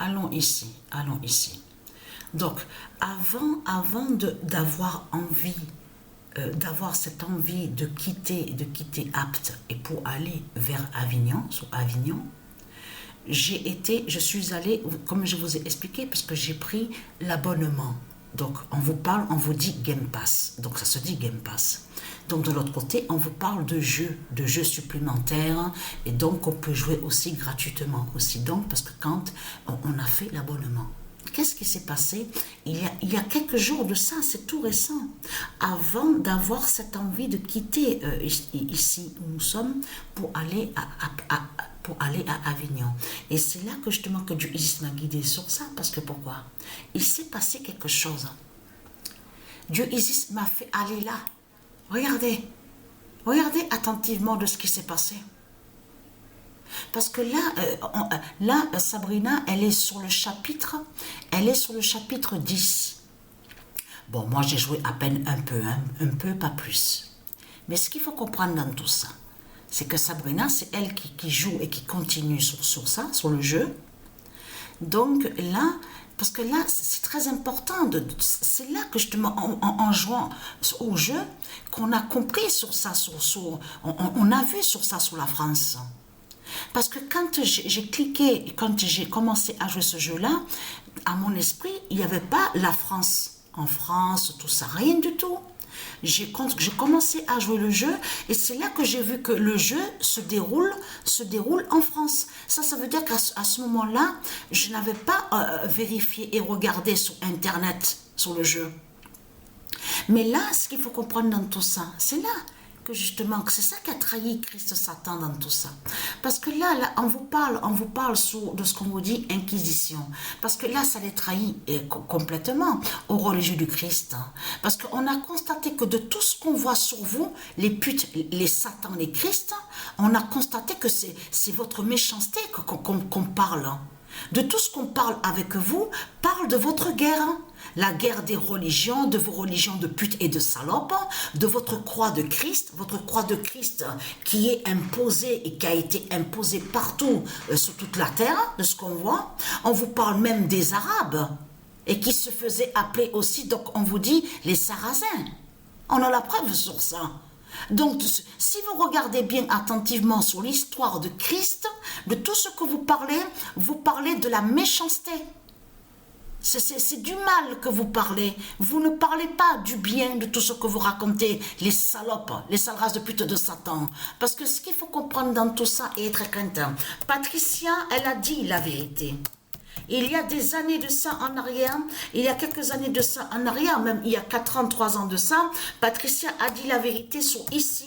allons ici, allons ici. Donc, d'avoir envie, d'avoir cette envie de quitter Apt et pour aller vers Avignon, sur Avignon, je suis allée, comme je vous ai expliqué, parce que j'ai pris l'abonnement. Donc, on vous dit Game Pass. Donc, ça se dit Game Pass. Donc, de l'autre côté, on vous parle de jeux supplémentaires. Et donc, on peut jouer aussi gratuitement aussi. Donc, parce que quand on a fait l'abonnement. Qu'est-ce qui s'est passé il y a quelques jours de ça, c'est tout récent. Avant d'avoir cette envie de quitter ici où nous sommes pour aller à Avignon. Et c'est là que justement que Dieu m'a guidé sur ça. Parce que pourquoi? Il s'est passé quelque chose. Dieu Isis m'a fait aller là. Regardez attentivement de ce qui s'est passé. Parce que là, Sabrina, elle est sur le chapitre 10. Bon, moi j'ai joué à peine un peu, pas plus. Mais ce qu'il faut comprendre dans tout ça, c'est que Sabrina, c'est elle qui joue et qui continue sur ça, sur le jeu. Donc là, parce que là, c'est très important, c'est là que justement, en jouant au jeu, qu'on a compris sur ça, on a vu sur ça, sur la France. Parce que quand j'ai cliqué, quand j'ai commencé à jouer ce jeu-là, à mon esprit, il n'y avait pas la France. En France, tout ça, rien du tout. J'ai commencé à jouer le jeu et c'est là que j'ai vu que le jeu se déroule en France. Ça veut dire qu'à ce moment-là, je n'avais pas vérifié et regardé sur Internet, sur le jeu. Mais là, ce qu'il faut comprendre dans tout ça, c'est là que justement, c'est ça qui a trahi Christ Satan dans tout ça. Parce que là on vous parle de ce qu'on vous dit inquisition. Parce que là, ça les trahit complètement aux religieux du Christ. Parce qu'on a constaté que de tout ce qu'on voit sur vous, les putes, les satans, les Christ, on a constaté que c'est votre méchanceté qu'on parle. De tout ce qu'on parle avec vous, parle de votre guerre. La guerre des religions, de vos religions de putes et de salopes, de votre croix de Christ qui est imposée et qui a été imposée partout sur toute la terre, de ce qu'on voit. On vous parle même des Arabes et qui se faisaient appeler aussi, donc on vous dit les Sarrasins. On a la preuve sur ça. Donc, si vous regardez bien attentivement sur l'histoire de Christ, de tout ce que vous parlez de la méchanceté. C'est du mal que vous parlez. Vous ne parlez pas du bien de tout ce que vous racontez, les salopes, les sales races de pute de Satan. Parce que ce qu'il faut comprendre dans tout ça et être craintant, Patricia, elle a dit la vérité. Il y a des années de ça en arrière, il y a quelques années de ça en arrière, même il y a 4 ans, 3 ans de ça, Patricia a dit la vérité sur ici.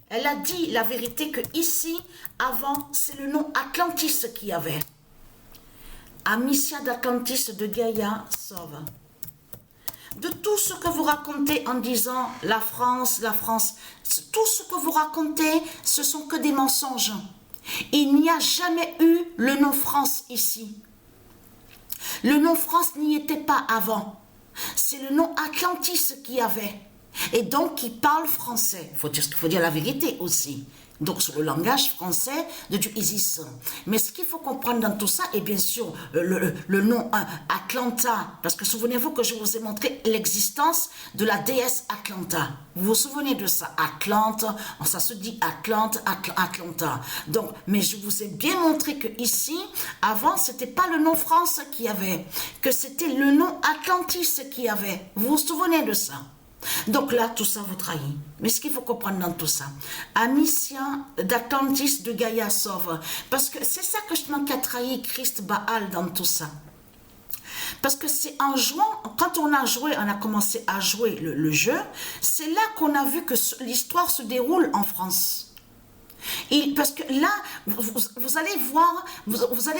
Elle a dit la vérité que ici, avant, c'est le nom Atlantis qu'il y avait. Amicia d'Atlantis de Gaïa sauve. De tout ce que vous racontez en disant la France, tout ce que vous racontez, ce sont que des mensonges. Il n'y a jamais eu le nom France ici. Le nom France n'y était pas avant. C'est le nom Atlantis qu'il y avait. Et donc qui parle français. Il faut dire la vérité aussi. Donc sur le langage français de Dieu Isis. Mais ce qu'il faut comprendre dans tout ça, et bien sûr le nom Atlanta, parce que souvenez-vous que je vous ai montré l'existence de la déesse Atlanta. Vous vous souvenez de ça? Atlante, ça se dit Atlanta. Donc, mais je vous ai bien montré que ici, avant, c'était pas le nom France qu'il y avait, que c'était le nom Atlantis qu'il y avait. Vous vous souvenez de ça? Donc là, tout ça vous trahit. Mais ce qu'il faut comprendre dans tout ça, Amicia d'Atlantis de Gaïa sauve. Parce que c'est ça que justement qui a trahi Christ Baal dans tout ça. Parce que c'est en jouant, quand on a commencé à jouer le jeu, c'est là qu'on a vu que l'histoire se déroule en France. Et parce que là, vous allez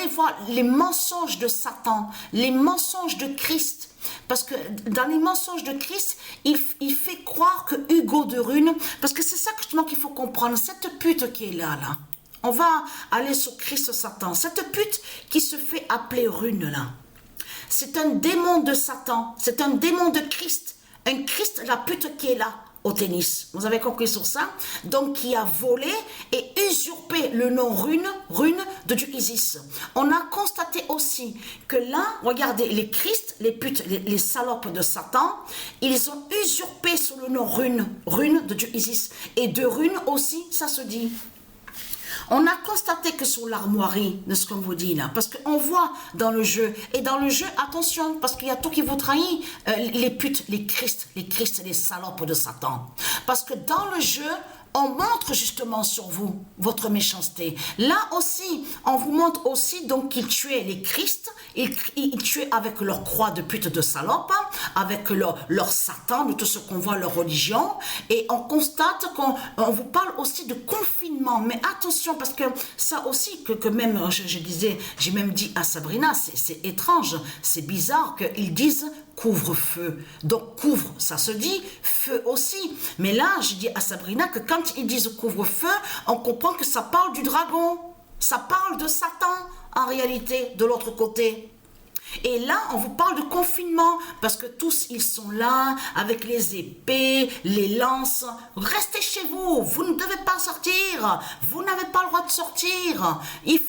voir les mensonges de Satan, les mensonges de Christ. Parce que dans les mensonges de Christ, il fait croire que Hugo de Rune, parce que c'est ça justement qu'il faut comprendre, cette pute qui est là. On va aller sur Christ Satan, cette pute qui se fait appeler Rune là. C'est un démon de Satan, c'est un démon de Christ, un Christ, la pute qui est là. au tennis. Vous avez compris sur ça? Donc, qui a volé et usurpé le nom rune de dieu Isis. On a constaté aussi que là, regardez, les Christ, les putes, les salopes de Satan, ils ont usurpé sur le nom rune de dieu Isis. Et de rune aussi, ça se dit. On a constaté que sur l'armoirie de ce qu'on vous dit là, parce qu'on voit dans le jeu, et dans le jeu, attention, parce qu'il y a tout qui vous trahit, les putes, les Christ, les salopes de Satan. Parce que dans le jeu, on montre justement sur vous votre méchanceté. Là aussi, on vous montre aussi donc qu'ils tuaient les Christ, ils tuaient avec leur croix de pute de salope, avec leur Satan, de tout ce qu'on voit, leur religion. Et on constate qu'on vous parle aussi de confinement. Mais attention, parce que ça aussi, que même, je disais, j'ai même dit à Sabrina, c'est étrange, c'est bizarre qu'ils disent couvre-feu. Donc couvre, ça se dit, feu aussi. Mais là, je dis à Sabrina que quand ils disent couvre-feu, on comprend que ça parle du dragon. Ça parle de Satan, en réalité, de l'autre côté. Et là, on vous parle de confinement, parce que tous, ils sont là, avec les épées, les lances. Restez chez vous, vous ne devez pas sortir, vous n'avez pas le droit de sortir. Il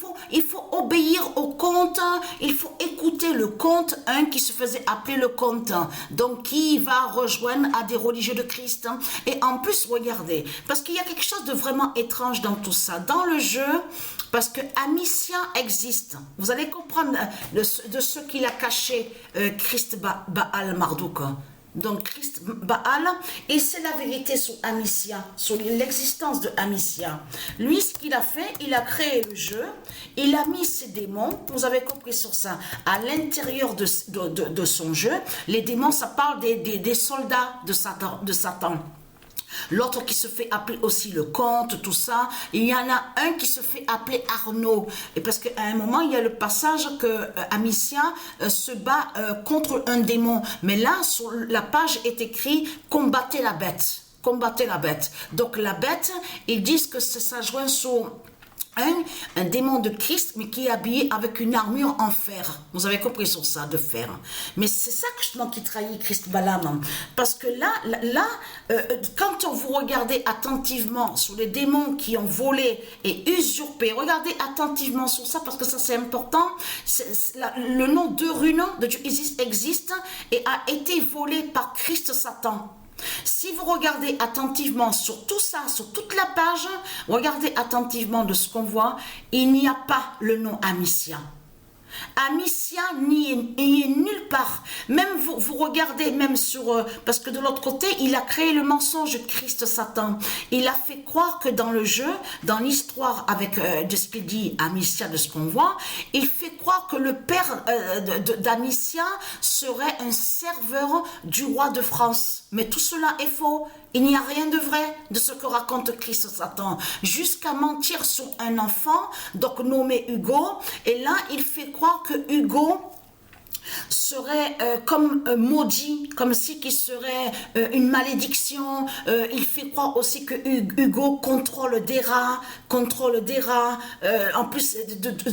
faut obéir au comte, il faut écouter le comte, un qui se faisait appeler le comte, donc qui va rejoindre à des religieux de Christ. Et en plus, regardez, parce qu'il y a quelque chose de vraiment étrange dans tout ça. Dans le jeu, parce que Amicia existe. Vous allez comprendre de ce qu'il a caché Christ Baal Marduk. Donc Christ Baal, et c'est la vérité sur Amicia, sur l'existence de Amicia. Lui, ce qu'il a fait, il a créé le jeu, il a mis ses démons, vous avez compris sur ça, à l'intérieur de son jeu. Les démons, ça parle des soldats de Satan. L'autre qui se fait appeler aussi le comte, tout ça. Il y en a un qui se fait appeler Arnaud. Et parce qu'à un moment, il y a le passage que Amicia se bat contre un démon. Mais là, sur la page est écrit « Combattez la bête ». Combattez la bête. Donc la bête, ils disent que ça joint sur un démon de Christ, mais qui est habillé avec une armure en fer. Vous avez compris sur ça, de fer. Mais c'est ça justement qui trahit Christ Balaam. Parce que là, quand vous regardez attentivement sur les démons qui ont volé et usurpé, regardez attentivement sur ça, parce que ça c'est important. Le nom de rune de Dieu Isis existe et a été volé par Christ Satan. Si vous regardez attentivement sur tout ça, sur toute la page, regardez attentivement de ce qu'on voit, il n'y a pas le nom Amicia. Amicia n'y est nulle part. Même vous regardez même sur... parce que de l'autre côté, il a créé le mensonge de Christ Satan. Il a fait croire que dans le jeu, dans l'histoire avec de ce qu'il dit Amicia, de ce qu'on voit, il fait croire que le père d'Amicia serait un serveur du roi de France. Mais tout cela est faux. Il n'y a rien de vrai de ce que raconte Christ Satan, jusqu'à mentir sur un enfant, donc nommé Hugo, et là il fait croire que Hugo serait comme maudit, comme si qu'il serait une malédiction. Il fait croire aussi que Hugo contrôle des rats. En plus,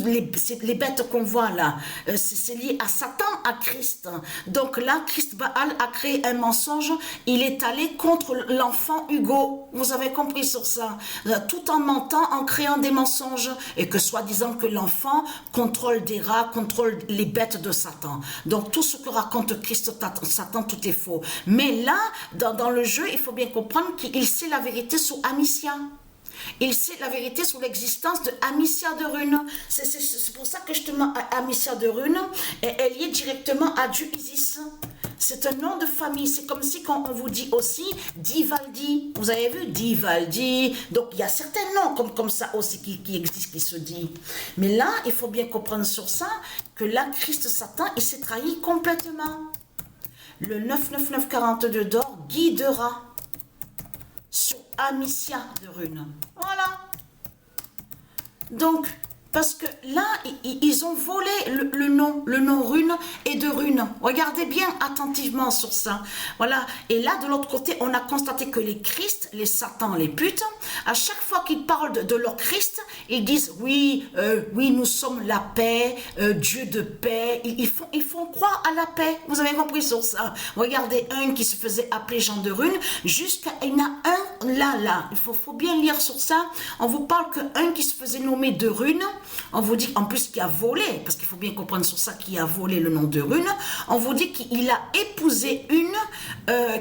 les bêtes qu'on voit là, c'est lié à Satan, à Christ. Donc là, Christ Baal a créé un mensonge. Il est allé contre l'enfant Hugo. Vous avez compris sur ça. Tout en mentant, en créant des mensonges. Et que soi-disant que l'enfant contrôle des rats, contrôle les bêtes de Satan. Donc tout ce que raconte Christ Satan, tout est faux. Mais là, dans le jeu, il faut bien comprendre qu'il sait la vérité sur Amicia. Il sait la vérité sur l'existence de Amicia de Rune. C'est pour ça que justement Amicia de Rune est liée directement à Dieu Isis. C'est un nom de famille. C'est comme si quand on vous dit aussi Divaldi. Vous avez vu Divaldi. Donc il y a certains noms comme ça aussi qui existent, qui se disent. Mais là, il faut bien comprendre sur ça que là, Christ Satan, il s'est trahi complètement. Le 99942 d'or guidera sur Amicia de Rune. Voilà. Donc, Parce que là, ils ont volé le nom rune et de rune. Regardez bien attentivement sur ça. Voilà. Et là, de l'autre côté, on a constaté que les Christ, les Satans, les putes, à chaque fois qu'ils parlent de leur Christ, ils disent oui, nous sommes la paix, Dieu de paix. Ils font croire à la paix. Vous avez compris sur ça. Regardez un qui se faisait appeler Jean de Rune, jusqu'à il y en a un là. Il faut bien lire sur ça. On vous parle qu'un qui se faisait nommer de Rune. On vous dit en plus qu'il a volé, parce qu'il faut bien comprendre sur ça qui a volé le nom de Rune. On vous dit qu'il a épousé une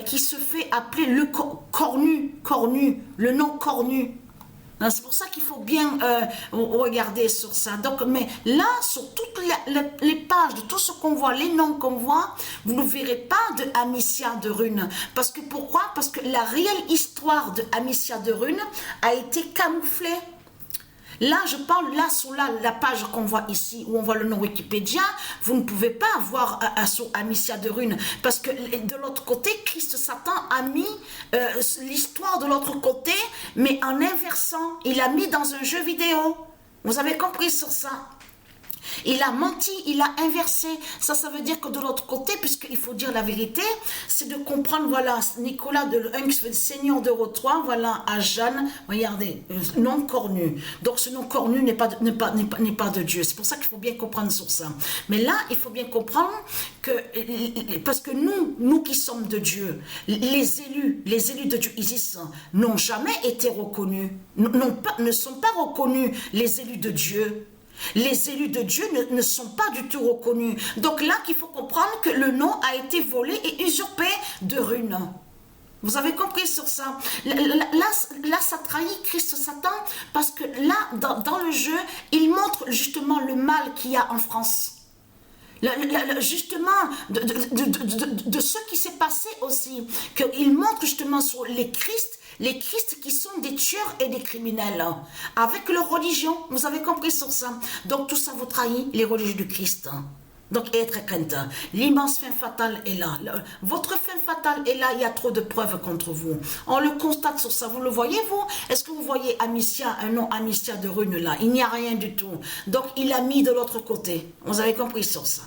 qui se fait appeler le cornu, le nom cornu. C'est pour ça qu'il faut bien regarder sur ça. Donc, mais là, sur toutes les pages de tout ce qu'on voit, les noms qu'on voit, vous ne verrez pas de Amicia de Rune. Parce que pourquoi? Parce que la réelle histoire de Amicia de Rune a été camouflée. Là, je parle là sur la page qu'on voit ici, où on voit le nom Wikipédia, vous ne pouvez pas voir sur Amicia de Rune, parce que de l'autre côté, Christ Satan a mis l'histoire de l'autre côté, mais en inversant, il a mis dans un jeu vidéo. Vous avez compris sur ça? Il a menti, il a inversé. Ça veut dire que de l'autre côté, puisqu'il faut dire la vérité, c'est de comprendre, voilà, Nicolas de Seigneur de Rotois, voilà, à Jeanne, regardez, nom cornu. Donc ce nom cornu n'est pas de Dieu. C'est pour ça qu'il faut bien comprendre sur ça. Mais là, il faut bien comprendre que, parce que nous qui sommes de Dieu, les élus de Dieu ici n'ont jamais été reconnus, ne sont pas reconnus les élus de Dieu. Les élus de Dieu ne sont pas du tout reconnus. Donc là, qu'il faut comprendre que le nom a été volé et usurpé de Rune. Vous avez compris sur ça? Là, ça trahit Christ Satan, parce que là, dans le jeu, il montre justement le mal qu'il y a en France. Justement, de ce qui s'est passé aussi, qu'il montre justement sur les Christ qui sont des tueurs et des criminels, avec leur religion. Vous avez compris sur ça? Donc tout ça vous trahit les religieux du Christ. Donc être crainte. L'immense fin fatale est là. Votre fin fatale est là, il y a trop de preuves contre vous. On le constate sur ça. Vous le voyez, vous? Est-ce que vous voyez Amicia, un nom Amicia de Rune là? Il n'y a rien du tout. Donc il a mis de l'autre côté. Vous avez compris sur ça?